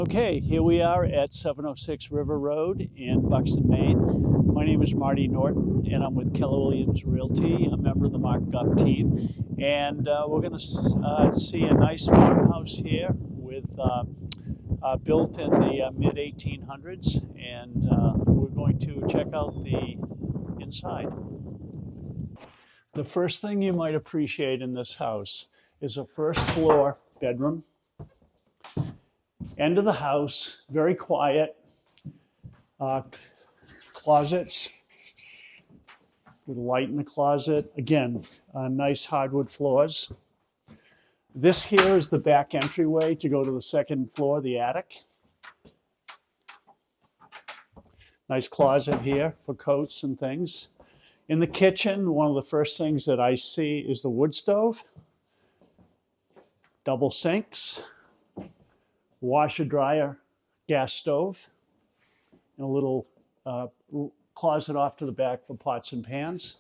Okay, here we are at 706 River Road in Buxton, Maine. My name is Marty Norton, and I'm with Keller Williams Realty, a member of the markup team. And we're going to see a nice farmhouse here with built in the mid 1800s, and we're going to check out the inside. The first thing you might appreciate in this house is a first floor bedroom. End of the house, very quiet. Closets, with light in the closet. Again, nice hardwood floors. This here is the back entryway to go to the second floor, the attic. Nice closet here for coats and things. In the kitchen, one of the first things that I see is the wood stove. Double sinks. Washer, dryer, gas stove, and a little closet off to the back for pots and pans.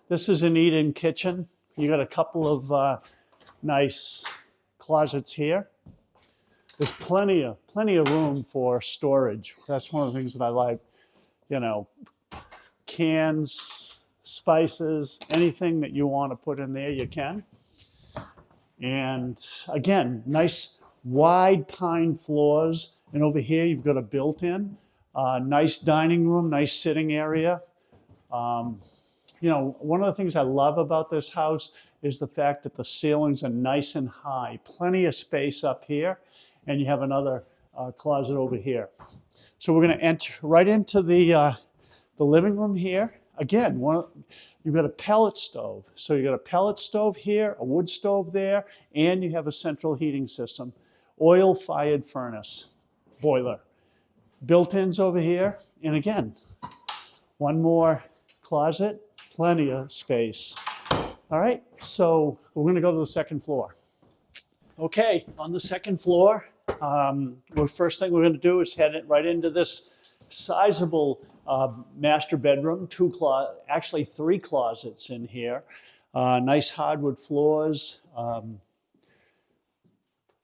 This is an eat-in kitchen. You got a couple of nice closets here. There's plenty of room for storage. That's one of the things that I like. You know, cans, spices, anything that you want to put in there, you can. And again, nice wide pine floors, and over here you've got a built-in, nice dining room, nice sitting area. You know, one of the things I love about this house is the fact that the ceilings are nice and high, plenty of space up here, and you have another closet over here. So we're going to enter right into the living room here. Again, you've got a pellet stove. So you've got a pellet stove here, a wood stove there, and you have a central heating system. Oil-fired furnace, boiler. Built-ins over here, and again, one more closet, plenty of space. All right, so we're going to go to the second floor. Okay, on the second floor, the first thing we're going to do is head it right into this sizable master bedroom. Actually three closets in here. Nice hardwood floors.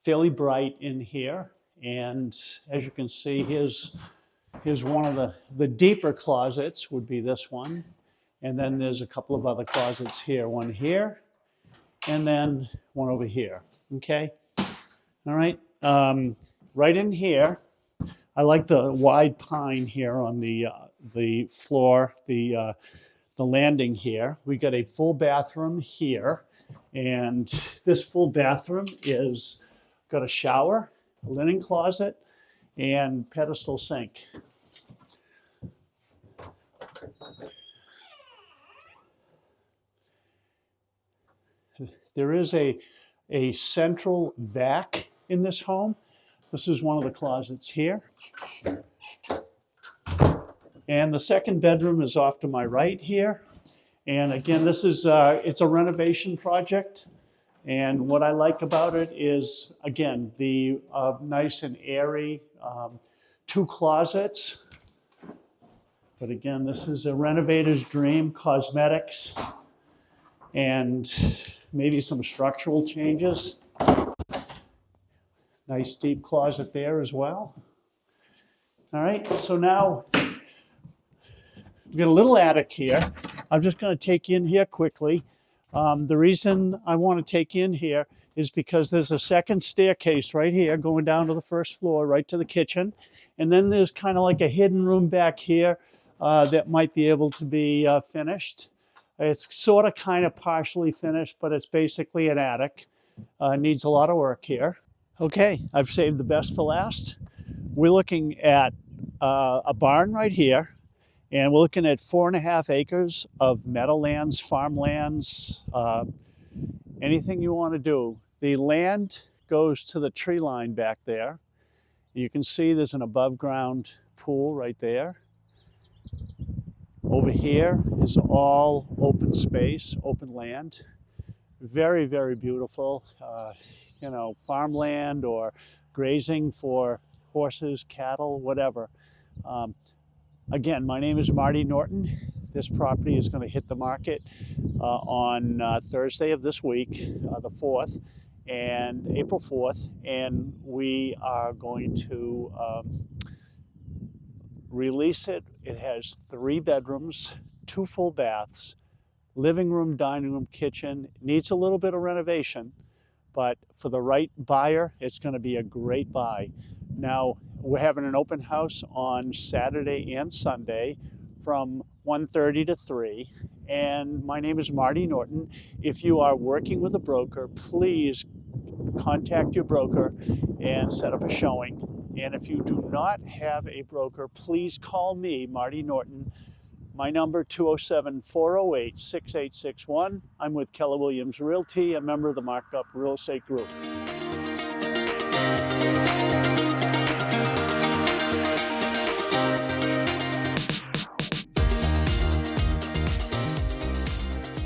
Fairly bright in here, and as you can see, here's one of the deeper closets would be this one, and then there's a couple of other closets here, one here, and then one over here. Okay, all right, right in here, I like the wide pine here on the floor, the landing here. We got a full bathroom here, and this full bathroom is got a shower, a linen closet, and pedestal sink. There is a central vac in this home. This is one of the closets here. And the second bedroom is off to my right here. And again, this is it's a renovation project. And what I like about it is, again, the nice and airy two closets. But again, this is a renovator's dream, cosmetics, and maybe some structural changes. Nice deep closet there as well. All right, so now we've got a little attic here. I'm just going to take you in here quickly. The reason I want to take in here is because there's a second staircase right here going down to the first floor, right to the kitchen. And then there's kind of like a hidden room back here that might be able to be finished. It's sort of kind of partially finished, but it's basically an attic. Needs a lot of work here. Okay, I've saved the best for last. We're looking at a barn right here. And we're looking at 4.5 acres of meadowlands, farmlands, anything you want to do. The land goes to the tree line back there. You can see there's an above ground pool right there. Over here is all open space, open land. Very, very beautiful, you know, farmland or grazing for horses, cattle, whatever. Again, my name is Marty Norton. This property is going to hit the market on Thursday of this week, the 4th. and April 4th, and we are going to release it. It has 3 bedrooms, 2 full baths, living room, dining room, kitchen. It needs a little bit of renovation, but for the right buyer, it's going to be a great buy. Now, we're having an open house on Saturday and Sunday from 1:30 to 3, and my name is Marty Norton. If you are working with a broker, please contact your broker and set up a showing. And if you do not have a broker, please call me, Marty Norton. My number, 207-408-6861. I'm with Keller Williams Realty, a member of the Markup Real Estate Group.